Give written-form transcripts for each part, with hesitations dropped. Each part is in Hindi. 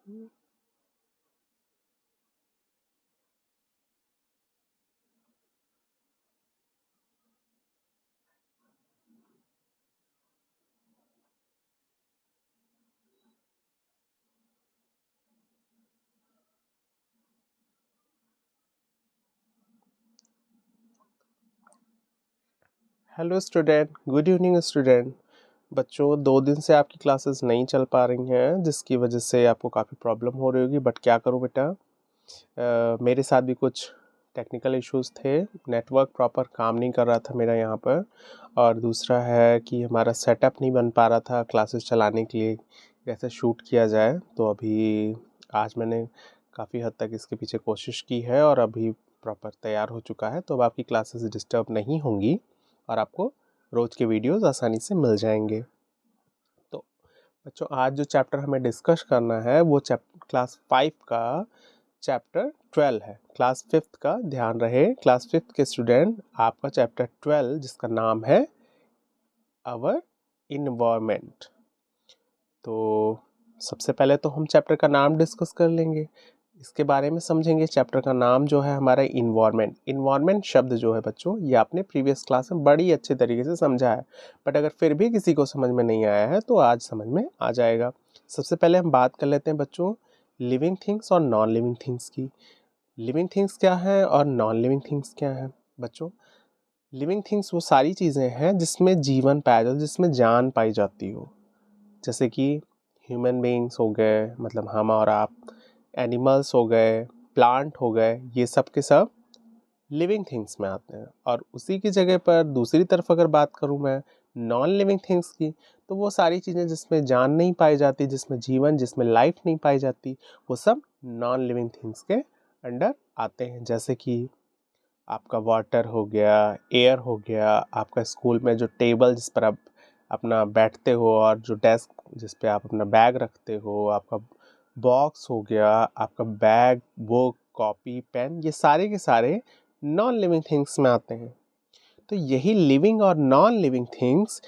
Hello student, good evening student. बच्चों 2 दिन से आपकी क्लासेस नहीं चल पा रही हैं, जिसकी वजह से आपको काफ़ी प्रॉब्लम हो रही होगी। बट क्या करूं बेटा, मेरे साथ भी कुछ टेक्निकल इश्यूज थे। नेटवर्क प्रॉपर काम नहीं कर रहा था मेरा यहाँ पर, और दूसरा है कि हमारा सेटअप नहीं बन पा रहा था क्लासेस चलाने के लिए, कैसे शूट किया जाए। तो अभी आज मैंने काफ़ी हद तक इसके पीछे कोशिश की है और अभी प्रॉपर तैयार हो चुका है। तो अब आपकी क्लासेस डिस्टर्ब नहीं होंगी और आपको रोज के वीडियोस आसानी से मिल जाएंगे। तो बच्चों, आज जो चैप्टर हमें डिस्कस करना है वो क्लास 5 का चैप्टर 12 है। क्लास 5 का ध्यान रहे, क्लास 5 के स्टूडेंट, आपका चैप्टर 12 जिसका नाम है अवर इन्वायरमेंट। तो सबसे पहले तो हम चैप्टर का नाम डिस्कस कर लेंगे, इसके बारे में समझेंगे। चैप्टर का नाम जो है हमारा इन्वायरमेंट। इन्वायरमेंट शब्द जो है बच्चों, ये आपने प्रीवियस क्लास में बड़ी अच्छे तरीके से समझा है, बट अगर फिर भी किसी को समझ में नहीं आया है तो आज समझ में आ जाएगा। सबसे पहले हम बात कर लेते हैं बच्चों लिविंग थिंग्स और नॉन लिविंग थिंग्स की। लिविंग थिंग्स क्या है और नॉन लिविंग थिंग्स क्या है बच्चों? लिविंग थिंग्स वो सारी चीज़ें हैं जिसमें जीवन पाया जाता है, जिसमें जान पाई जाती हो, जैसे कि ह्यूमन बीइंग्स हो गए, मतलब हम और आप, एनिमल्स हो गए, प्लांट हो गए, ये सब के सब लिविंग थिंग्स में आते हैं। और उसी की जगह पर दूसरी तरफ अगर बात करूं मैं नॉन लिविंग थिंग्स की, तो वो सारी चीज़ें जिसमें जान नहीं पाई जाती, जिसमें जीवन, जिसमें लाइफ नहीं पाई जाती, वो सब नॉन लिविंग थिंग्स के अंडर आते हैं। जैसे कि आपका वाटर हो गया, एयर हो गया, आपका स्कूल में जो टेबल जिस पर आप अपना बैठते हो और जो डेस्क जिस पे आप अपना बैग रखते हो, आपका बॉक्स हो गया, आपका बैग, बुक, कॉपी, पेन, ये सारे के सारे नॉन लिविंग थिंग्स में आते हैं। तो यही लिविंग और नॉन लिविंग थिंग्स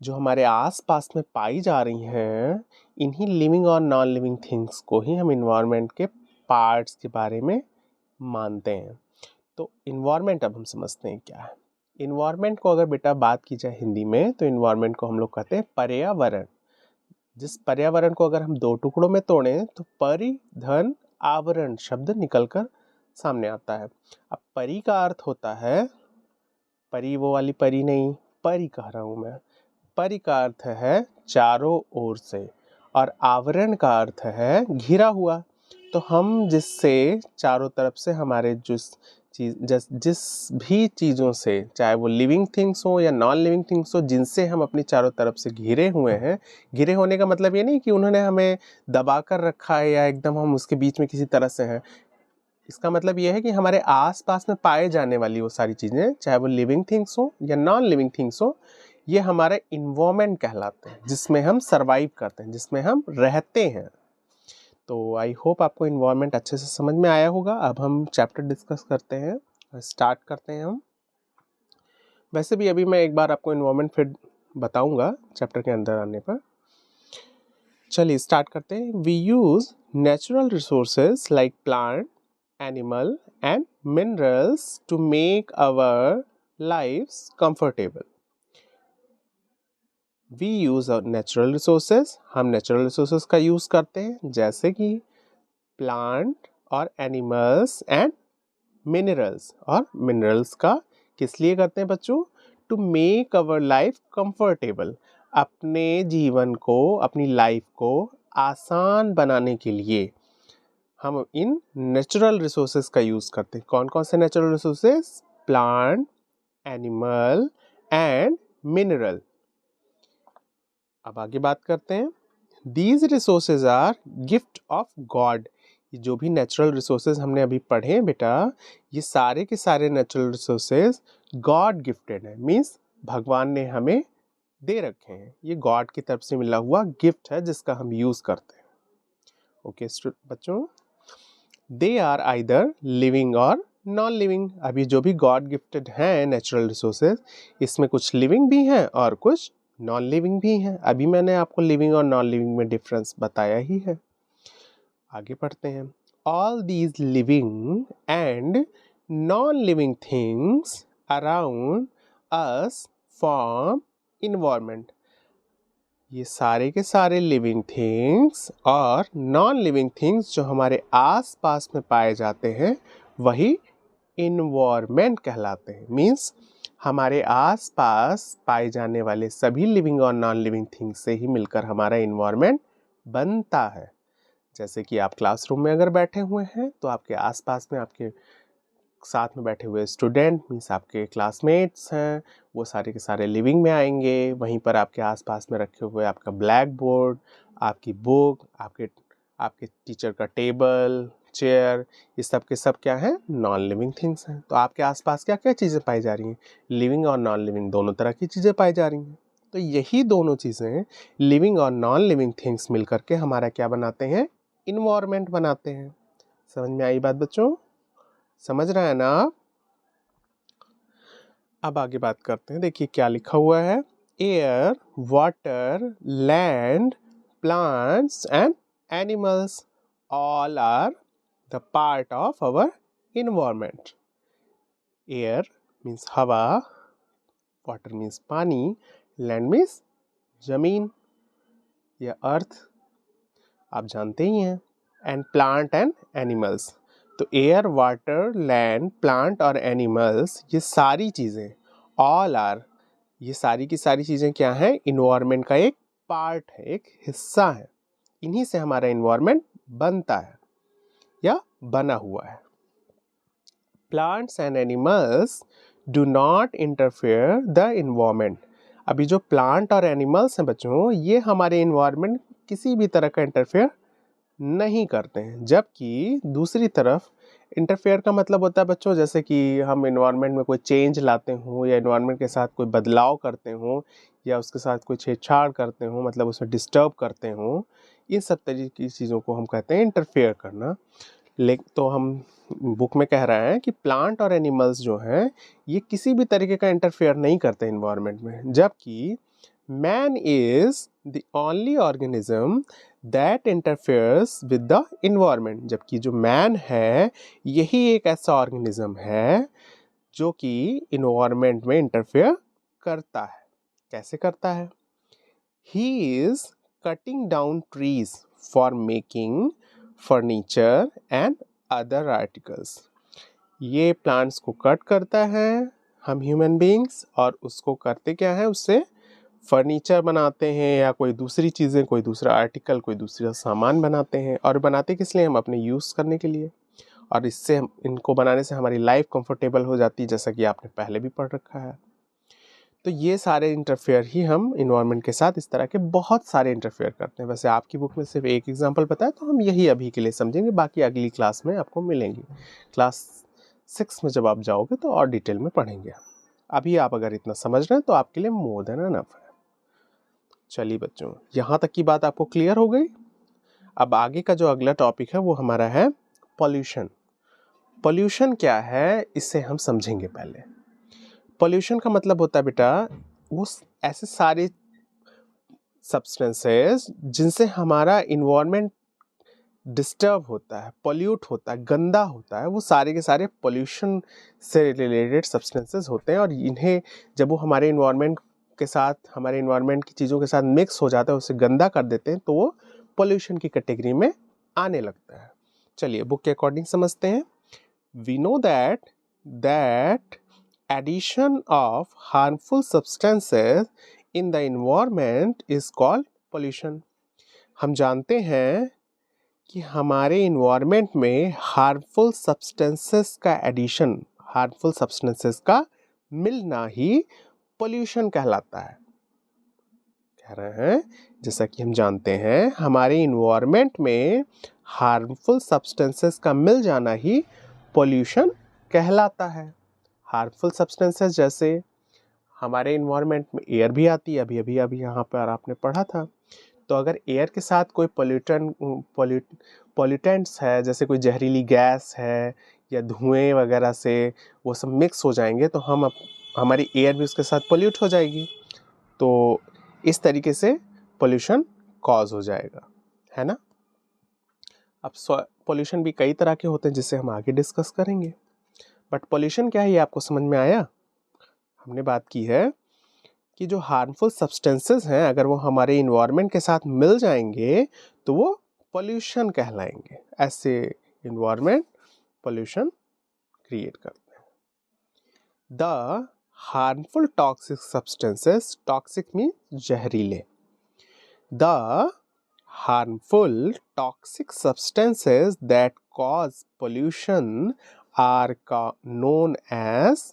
जो हमारे आसपास में पाई जा रही हैं, इन्हीं लिविंग और नॉन लिविंग थिंग्स को ही हम इन्वायरमेंट के पार्ट्स के बारे में मानते हैं। तो इन्वायरमेंट अब हम समझते हैं क्या है। इन्वायरमेंट को अगर बेटा बात की जाए हिंदी में, तो इन्वायरमेंट को हम लोग कहते हैं पर्यावरण। जिस पर्यावरण को अगर हम 2 टुकड़ों में तोड़ें तो परि धन आवरण शब्द निकलकर सामने आता है। अब परि का अर्थ होता है, परी वो वाली परी नहीं, परी कह रहा हूं मैं। परि का अर्थ है चारों ओर से, और आवरण का अर्थ है घिरा हुआ। तो हम जिससे चारों तरफ से हमारे जिस भी चीज़ों से, चाहे वो लिविंग थिंग्स हो या नॉन लिविंग थिंग्स हो, जिनसे हम अपनी चारों तरफ से घिरे हुए हैं। घिरे होने का मतलब ये नहीं कि उन्होंने हमें दबा कर रखा है या एकदम हम उसके बीच में किसी तरह से हैं। इसका मतलब ये है कि हमारे आसपास में पाए जाने वाली वो सारी चीज़ें, चाहे वो लिविंग थिंग्स हो या नॉन लिविंग थिंग्स हो, ये हमारा इन्वायरमेंट कहलाते हैं, जिसमें हम सरवाइव करते हैं, जिसमें हम रहते हैं। तो आई होप आपको इन्वायरमेंट अच्छे से समझ में आया होगा। अब हम चैप्टर डिस्कस करते हैं, स्टार्ट करते हैं हम। वैसे भी अभी मैं एक बार आपको इन्वायरमेंट फिर बताऊंगा चैप्टर के अंदर आने पर। चलिए स्टार्ट करते हैं। We use natural resources like plant, animal and minerals to make our lives comfortable. We use our natural resources, हम natural resources का use करते हैं, जैसे कि plant और animals and minerals। और minerals का किस लिए करते हैं बच्चों? To make our life comfortable, अपने जीवन को, अपनी लाइफ को आसान बनाने के लिए हम इन नेचुरल रिसोर्सेज का यूज करते हैं। कौन कौन से natural resources? Plant, animal and mineral. अब आगे बात करते हैं। These resources are gift of God. जो भी नेचुरल रिसोर्सेज हमने अभी पढ़े हैं बेटा, ये सारे के सारे नेचुरल रिसोर्सेज गॉड गिफ्टेड है, मीन्स भगवान ने हमें दे रखे हैं। ये गॉड की तरफ से मिला हुआ गिफ्ट है जिसका हम यूज करते हैं। ओके बच्चों, दे आर आइदर लिविंग और नॉन लिविंग। अभी जो भी गॉड गिफ्टेड हैं नेचुरल रिसोर्सेज, इसमें कुछ लिविंग भी हैं और कुछ नॉन लिविंग भी हैं। अभी मैंने आपको लिविंग और नॉन लिविंग में डिफरेंस बताया ही है। आगे पढ़ते हैं। All these living and non living things around us form environment. ये सारे के सारे लिविंग थिंग्स और नॉन लिविंग थिंग्स जो हमारे आस पास में पाए जाते हैं वही इन्वायरमेंट कहलाते हैं। मीन्स हमारे आस पास पाए जाने वाले सभी लिविंग और नॉन लिविंग थिंग्स से ही मिलकर हमारा इन्वायरमेंट बनता है। जैसे कि आप क्लासरूम में अगर बैठे हुए हैं तो आपके आसपास में आपके साथ में बैठे हुए स्टूडेंट मीन्स आपके क्लासमेट्स हैं, वो सारे के सारे लिविंग में आएंगे। वहीं पर आपके आसपास में रखे हुए आपका ब्लैक बोर्ड, आपकी बुक, आपके टीचर का टेबल, चेयर, ये सब के सब क्या है? नॉन लिविंग थिंग्स हैं। तो आपके आसपास क्या क्या चीज़ें पाई जा रही हैं? लिविंग और नॉन लिविंग दोनों तरह की चीज़ें पाई जा रही हैं। तो यही दोनों चीज़ें लिविंग और नॉन लिविंग थिंग्स मिल करके हमारा क्या बनाते हैं? इन्वायरमेंट बनाते हैं। समझ में आई बात बच्चों? समझ रहे हैं ना आप? अब आगे बात करते हैं। देखिए क्या लिखा हुआ है। Air, water, land, plants and animals all are the part of our environment. Air means हवा, water means पानी, land means जमीन या अर्थ, आप जानते ही हैं, and plant and animals. तो एयर, वाटर, लैंड, प्लांट और एनिमल्स ये सारी चीज़ें all are, ये सारी की सारी चीज़ें क्या हैं? इन्वायरमेंट का एक पार्ट है, एक हिस्सा है। इन्हीं से हमारा इन्वायरमेंट बनता है या बना हुआ है। Plants and animals do not interfere the environment. अभी जो प्लांट और एनिमल्स हैं बच्चों, ये हमारे इन्वायरमेंट किसी भी तरह का इंटरफेयर नहीं करते हैं। जबकि दूसरी तरफ इंटरफेयर का मतलब होता है बच्चों, जैसे कि हम इन्वायरमेंट में कोई चेंज लाते हों या इन्वायरमेंट के साथ कोई बदलाव करते हों या उसके साथ कोई छेड़छाड़ करते हों, मतलब उसे डिस्टर्ब करते हों, इन सब तरीके की चीज़ों को हम कहते हैं इंटरफेयर करना। लेकिन तो हम बुक में कह रहे हैं कि प्लांट और एनिमल्स जो हैं ये किसी भी तरीके का इंटरफेयर नहीं करते इन्वायरमेंट में। जबकि man is the only organism that interferes with the environment. जबकि जो मैन है यही एक ऐसा ऑर्गेनिज्म है जो कि इन्वायरमेंट में इंटरफेयर करता है। कैसे करता है? He is cutting down trees for making furniture and other articles. ये प्लांट्स को कट करता है हम ह्यूमन बीइंग्स, और उसको करते क्या है? उससे फर्नीचर बनाते हैं या कोई दूसरी चीज़ें, कोई दूसरा आर्टिकल, कोई दूसरा सामान बनाते हैं। और बनाते किस लिए? हम अपने यूज़ करने के लिए। और इससे हम इनको बनाने से हमारी लाइफ कंफर्टेबल हो जाती है, जैसा कि आपने पहले भी पढ़ रखा है। तो ये सारे इंटरफेयर ही हम इन्वायरमेंट के साथ इस तरह के बहुत सारे इंटरफेयर करते हैं। वैसे आपकी बुक में सिर्फ एक एग्जांपल बताया, तो हम यही अभी के लिए समझेंगे, बाकी अगली क्लास में आपको मिलेंगी। क्लास 6 में जब आप जाओगे तो और डिटेल में पढ़ेंगे। अभी आप अगर इतना समझ रहे हैं तो आपके लिए मोर देन एनफ है। चलिए बच्चों, यहाँ तक की बात आपको क्लियर हो गई। अब आगे का जो अगला टॉपिक है वो हमारा है पॉल्यूशन। पॉल्यूशन क्या है इससे हम समझेंगे। पहले पॉल्यूशन का मतलब होता है बेटा वो ऐसे सारे सब्सटेंसेस जिनसे हमारा इन्वायरमेंट डिस्टर्ब होता है, पॉल्यूट होता है, गंदा होता है, वो सारे के सारे पॉल्यूशन से रिलेटेड सब्सटेंसेस होते हैं। और इन्हें जब वो हमारे इन्वायरमेंट के साथ, हमारे इन्वायरमेंट की चीज़ों के साथ मिक्स हो जाता है, उसे गंदा कर देते हैं, तो वो पॉल्यूशन की कैटेगरी में आने लगता है। चलिए बुक के अकॉर्डिंग समझते हैं। We know that addition of harmful substances in the environment is called pollution. हम जानते हैं कि हमारे इन्वायरमेंट में हार्मफुल सब्सटेंसेस का एडिशन, हार्मफुल सब्सटेंसेस का मिलना ही पोल्यूशन कहलाता है। कह रहे हैं जैसा कि हम जानते हैं हमारे इन्वायरमेंट में हार्मफुल सब्सटेंसेस का मिल जाना ही पोल्यूशन कहलाता है। हार्मफुल सब्सटेंसेस जैसे हमारे इन्वायरमेंट में एयर भी आती है, अभी यहाँ पर आपने पढ़ा था। तो अगर एयर के साथ कोई पॉल्यूटेंट्स है, जैसे कोई जहरीली गैस है या धुएं वगैरह से वो सब मिक्स हो जाएंगे, तो हमारी एयर भी उसके साथ पोल्यूट हो जाएगी। तो इस तरीके से पोल्यूशन कॉज हो जाएगा, है ना। अब पोल्यूशन भी कई तरह के होते हैं जिसे हम आगे डिस्कस करेंगे, बट पोल्यूशन क्या है ये आपको समझ में आया। हमने बात की है कि जो हार्मफुल सब्सटेंसेस हैं अगर वो हमारे इन्वायरमेंट के साथ मिल जाएंगे तो वो पोल्यूशन कहलाएंगे। ऐसे इन्वायरमेंट पोल्यूशन क्रिएट करते हैं। The harmful toxic substances, toxic mean जहरीले, the harmful toxic substances that cause pollution are known as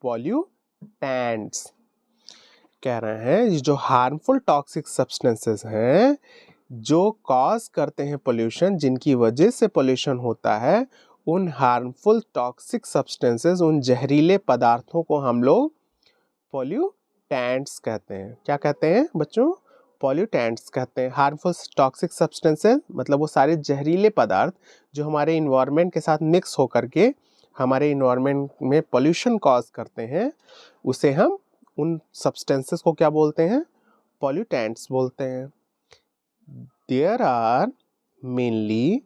pollutants। कह रहे हैं ये जो हार्मफुल टॉक्सिक सब्सटेंसेस हैं जो कॉज करते हैं पोल्यूशन, जिनकी वजह से पोल्यूशन होता है, उन हार्मफुल टॉक्सिक सब्सटेंसेस, उन जहरीले पदार्थों को हम लोग पोल्यूटेंट्स कहते हैं। क्या कहते हैं बच्चों? पॉल्यूटेंट्स कहते हैं। हार्मफुल टॉक्सिक सब्सटेंसेस मतलब वो सारे जहरीले पदार्थ जो हमारे इन्वायरमेंट के साथ मिक्स होकर के हमारे इन्वायरमेंट में पोल्यूशन कॉज करते हैं, उसे हम उन सब्सटेंसेस को क्या बोलते हैं? पॉल्यूटेंट्स बोलते हैं। There are mainly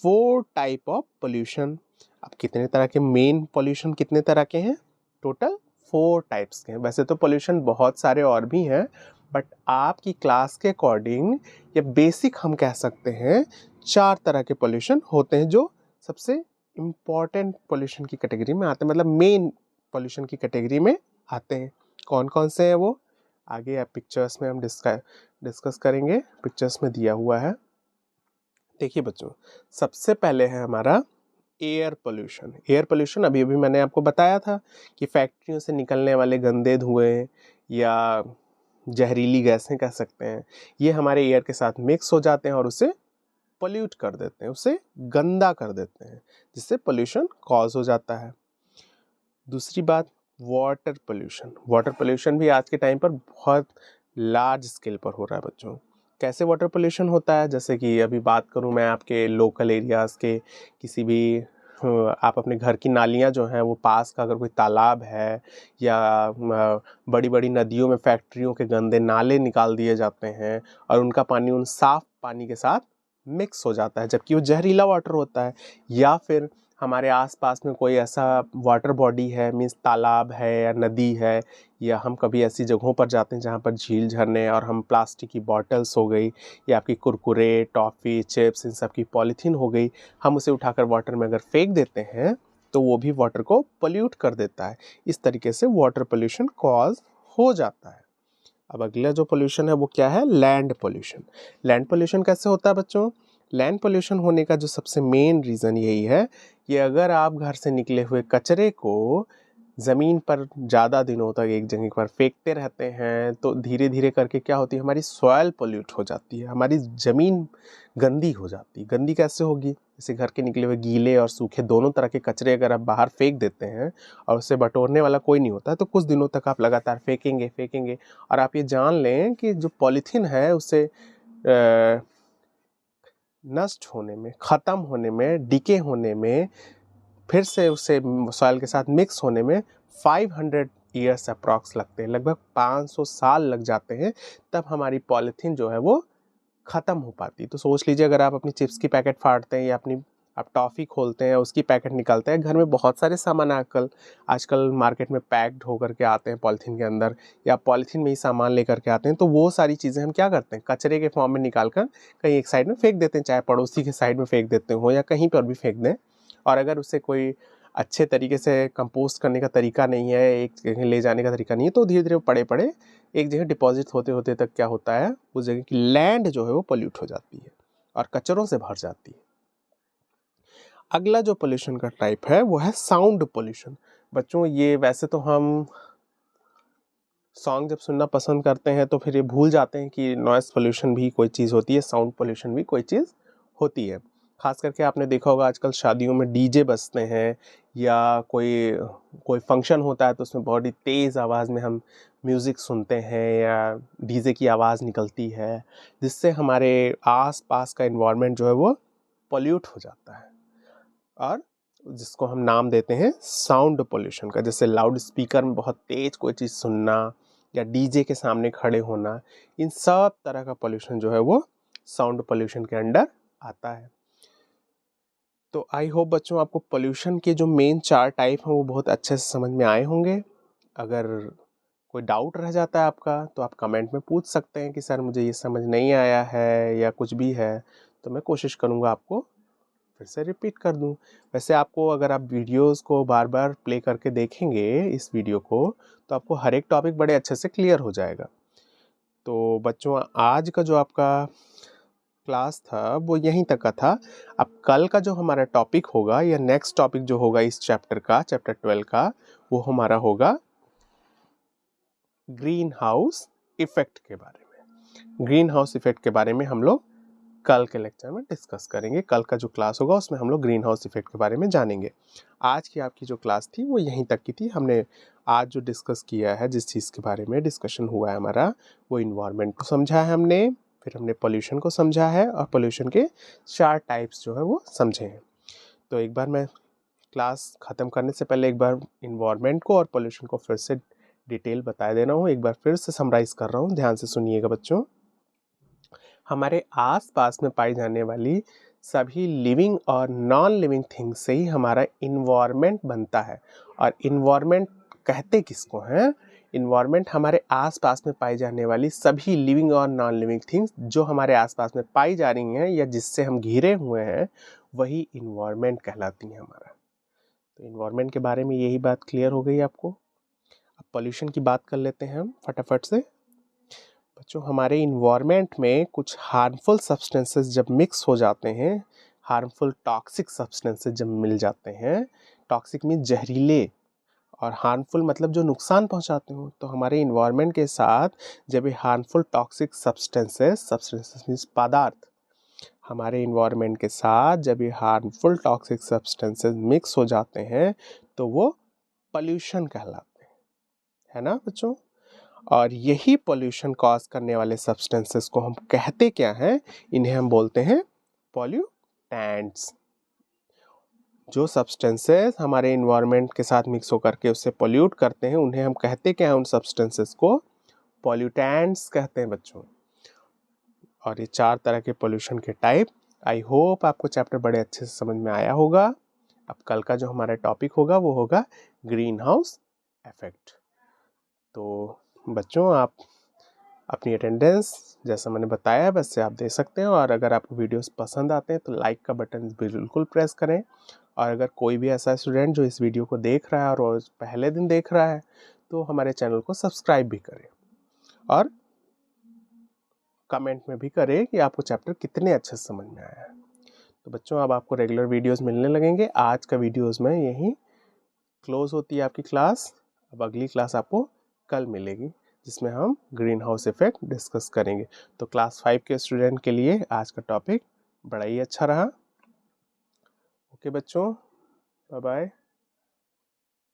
4 type of pollution. अब कितने तरह के मेन पोल्यूशन कितने तरह के हैं? टोटल 4 टाइप्स के हैं। वैसे तो पोल्यूशन बहुत सारे और भी हैं, बट आपकी क्लास के अकॉर्डिंग या बेसिक हम कह सकते हैं 4 तरह के पोल्यूशन होते हैं जो सबसे इम्पॉर्टेंट पोल्यूशन की कैटेगरी में आते हैं, मतलब मेन पोल्यूशन की कैटेगरी में आते हैं। कौन कौन से हैं वो आगे आप पिक्चर्स में हम डिस्कस करेंगे। पिक्चर्स में दिया हुआ है, देखिए बच्चों। सबसे पहले है हमारा एयर पोल्यूशन। एयर पोल्यूशन अभी अभी मैंने आपको बताया था कि फैक्ट्रियों से निकलने वाले गंदे धुएं या जहरीली गैसें कह सकते हैं, ये हमारे एयर के साथ मिक्स हो जाते हैं और उसे पोल्यूट कर देते हैं, उसे गंदा कर देते हैं, जिससे पोल्यूशन कॉज हो जाता है। दूसरी बात वाटर पोल्यूशन। वाटर पोल्यूशन भी आज के टाइम पर बहुत लार्ज स्केल पर हो रहा है बच्चों। कैसे वाटर पोल्यूशन होता है? जैसे कि अभी बात करूं मैं आपके लोकल एरियाज़ के, किसी भी आप अपने घर की नालियां जो हैं वो पास का अगर कोई तालाब है या बड़ी बड़ी नदियों में फैक्ट्रियों के गंदे नाले निकाल दिए जाते हैं और उनका पानी उन साफ पानी के साथ मिक्स हो जाता है, जबकि वो जहरीला वाटर होता है। या फिर हमारे आसपास में कोई ऐसा वाटर बॉडी है, मीन्स तालाब है या नदी है, या हम कभी ऐसी जगहों पर जाते हैं जहाँ पर झील झरने, और हम प्लास्टिक की बॉटल्स हो गई या आपकी कुरकुरे टॉफ़ी चिप्स इन सब की पॉलीथीन हो गई, हम उसे उठाकर वाटर में अगर फेंक देते हैं तो वो भी वाटर को पोल्यूट कर देता है। इस तरीके से वाटर पोल्यूशन कॉज हो जाता है। अब अगला जो पोल्यूशन है वो क्या है? Land pollution. लैंड पोल्यूशन कैसे होता है बच्चों? लैंड पोल्यूशन होने का जो सबसे मेन रीज़न यही है कि अगर आप घर से निकले हुए कचरे को ज़मीन पर ज़्यादा दिनों तक एक जगह पर फेंकते रहते हैं तो धीरे धीरे करके क्या होती है, हमारी सॉइल पोल्यूट हो जाती है, हमारी ज़मीन गंदी हो जाती है। गंदी कैसे होगी? जैसे घर के निकले हुए गीले और सूखे दोनों तरह के कचरे अगर आप बाहर फेंक देते हैं और उसे बटोरने वाला कोई नहीं होता है तो कुछ दिनों तक आप लगातार फेंकेंगे और आप ये जान लें कि जो पॉलीथीन है उसे नष्ट होने में, ख़त्म होने में, डिके होने में, फिर से उसे सॉइल के साथ मिक्स होने में 500 ईयर्स अप्रॉक्स लगते हैं, लगभग 500 साल लग जाते हैं, तब हमारी पॉलीथीन जो है वो ख़त्म हो पाती। तो सोच लीजिए अगर आप अपनी चिप्स की पैकेट फाड़ते हैं या अपनी आप टॉफ़ी खोलते हैं उसकी पैकेट निकालते हैं, घर में बहुत सारे सामान आजकल मार्केट में पैक्ड होकर के आते हैं पॉलीथीन के अंदर, या पॉलीथीन में ही सामान लेकर के आते हैं, तो वो सारी चीज़ें हम क्या करते हैं, कचरे के फॉर्म में निकाल कर कहीं एक साइड में फेंक देते हैं, चाहे पड़ोसी के साइड में फेंक देते हो या कहीं पर भी फेंक दें। और अगर उसे कोई अच्छे तरीके से कंपोस्ट करने का तरीका नहीं है, एक जगह ले जाने का तरीका नहीं है, तो धीरे धीरे पड़े पड़े एक जगह डिपॉजिट होते होते तक क्या होता है, उस जगह की लैंड जो है वो पोल्यूट हो जाती है और कचरों से भर जाती है। अगला जो पोल्यूशन का टाइप है वो है साउंड पोल्यूशन। बच्चों ये वैसे तो हम सॉन्ग जब सुनना पसंद करते हैं तो फिर ये भूल जाते हैं कि नॉइस पोल्यूशन भी कोई चीज़ होती है, साउंड पोल्यूशन भी कोई चीज़ होती है। खास करके आपने देखा होगा आजकल शादियों में डीजे बजते हैं या कोई फंक्शन होता है तो उसमें बहुत ही तेज़ आवाज़ में हम म्यूज़िक सुनते हैं या डीजे की आवाज़ निकलती है, जिससे हमारे आस पास का इन्वायरमेंट जो है वो पोल्यूट हो जाता है, और जिसको हम नाम देते हैं साउंड पोल्यूशन का। जैसे लाउड स्पीकर में बहुत तेज़ कोई चीज़ सुनना या डीजे के सामने खड़े होना, इन सब तरह का पोल्यूशन जो है वो साउंड पोल्यूशन के अंडर आता है। तो आई होप बच्चों आपको पोल्यूशन के जो मेन 4 टाइप हैं वो बहुत अच्छे से समझ में आए होंगे। अगर कोई डाउट रह जाता है आपका तो आप कमेंट में पूछ सकते हैं कि सर मुझे ये समझ नहीं आया है या कुछ भी है, तो मैं कोशिश करूँगा आपको फिर से रिपीट कर दूँ। वैसे आपको अगर आप वीडियोस को बार-बार प्ले करके देखेंगे इस वीडियो को, तो आपको हर एक टॉपिक बड़े अच्छे से क्लियर हो जाएगा। तो बच्चों आज का जो आपका क्लास था वो यहीं तक का था। अब कल का जो हमारा टॉपिक होगा या नेक्स्ट टॉपिक जो होगा इस चैप्टर का, चैप्टर 12 का, वो हमारा होगा ग्रीन हाउस इफेक्ट के बारे में। ग्रीन हाउस इफेक्ट के बारे में हम लोग कल के लेक्चर में डिस्कस करेंगे। कल का जो क्लास होगा उसमें हम लोग ग्रीन हाउस इफेक्ट के बारे में जानेंगे। आज की आपकी जो क्लास थी वो यहीं तक की थी। हमने आज जो डिस्कस किया है, जिस चीज़ के बारे में डिस्कशन हुआ है हमारा, वो इन्वायरमेंट को समझा है हमने, फिर हमने पोल्यूशन को समझा है और पोल्यूशन के 4 टाइप्स जो है वो समझे हैं। तो एक बार मैं क्लास ख़त्म करने से पहले एक बार इन्वायरमेंट को और पोल्यूशन को फिर से डिटेल बता दे रहा हूँ। एक बार फिर से समराइज़ कर रहा हूँ, ध्यान से सुनिएगा बच्चों। हमारे आसपास में पाई जाने वाली सभी लिविंग और नॉन लिविंग थिंग्स से ही हमारा इन्वायरमेंट बनता है। और इन्वायरमेंट कहते किसको हैं? इन्वायरमेंट हमारे आसपास में पाई जाने वाली सभी लिविंग और नॉन लिविंग थिंग्स जो हमारे आसपास में पाई जा रही हैं या जिससे हम घिरे हुए हैं, वही इन्वायरमेंट कहलाती है हमारा। तो इन्वायरमेंट के बारे में यही बात क्लियर हो गई आपको। अब पॉल्यूशन की बात कर लेते हैं हम फटाफट से। बच्चों हमारे इन्वायरमेंट में कुछ हार्मफुल सब्सटेंसेस जब मिक्स हो जाते हैं, हार्मफुल टॉक्सिक सब्सटेंसेस जब मिल जाते हैं, टॉक्सिक मीन जहरीले और हार्मफुल मतलब जो नुकसान पहुंचाते हो, तो हमारे इन्वायरमेंट के साथ जब ये हार्मफुल टॉक्सिक सब्सटेंसेस मीन्स पदार्थ, हमारे इन्वायरमेंट के साथ जब ये हार्मफुल टॉक्सिक सब्सटेंसेस मिक्स हो जाते हैं तो वो पोल्यूशन कहलाते हैं, है ना बच्चों? और यही पोल्यूशन कॉज करने वाले सब्सटेंसेस को हम कहते क्या हैं? इन्हें हम बोलते हैं पॉल्यूटेंट्स। जो सब्सटेंसेस हमारे इन्वायरमेंट के साथ मिक्स होकर के उससे पोल्यूट करते हैं, उन्हें हम कहते क्या हैं? उन सब्सटेंसेस को पॉल्यूटेंट्स कहते हैं बच्चों। और ये 4 तरह के पोल्यूशन के टाइप, आई होप आपको चैप्टर बड़े अच्छे से समझ में आया होगा। अब कल का जो हमारा टॉपिक होगा वो होगा ग्रीन हाउस इफेक्ट। तो बच्चों आप अपनी अटेंडेंस जैसा मैंने बताया वैसे आप दे सकते हैं, और अगर आपको वीडियोस पसंद आते हैं तो लाइक का बटन बिल्कुल प्रेस करें। और अगर कोई भी ऐसा स्टूडेंट जो इस वीडियो को देख रहा है और रोज पहले दिन देख रहा है तो हमारे चैनल को सब्सक्राइब भी करें और कमेंट में भी करें कि आपको चैप्टर कितने अच्छे से समझ में आया है। तो बच्चों अब आपको रेगुलर वीडियोस मिलने लगेंगे। आज का वीडियोस में यहीं क्लोज होती है आपकी क्लास। अब अगली क्लास आपको कल मिलेगी जिसमें हम ग्रीन हाउस इफेक्ट डिस्कस करेंगे। तो क्लास 5 के स्टूडेंट के लिए आज का टॉपिक बड़ा ही अच्छा रहा। ओके बच्चों, बाय बाय।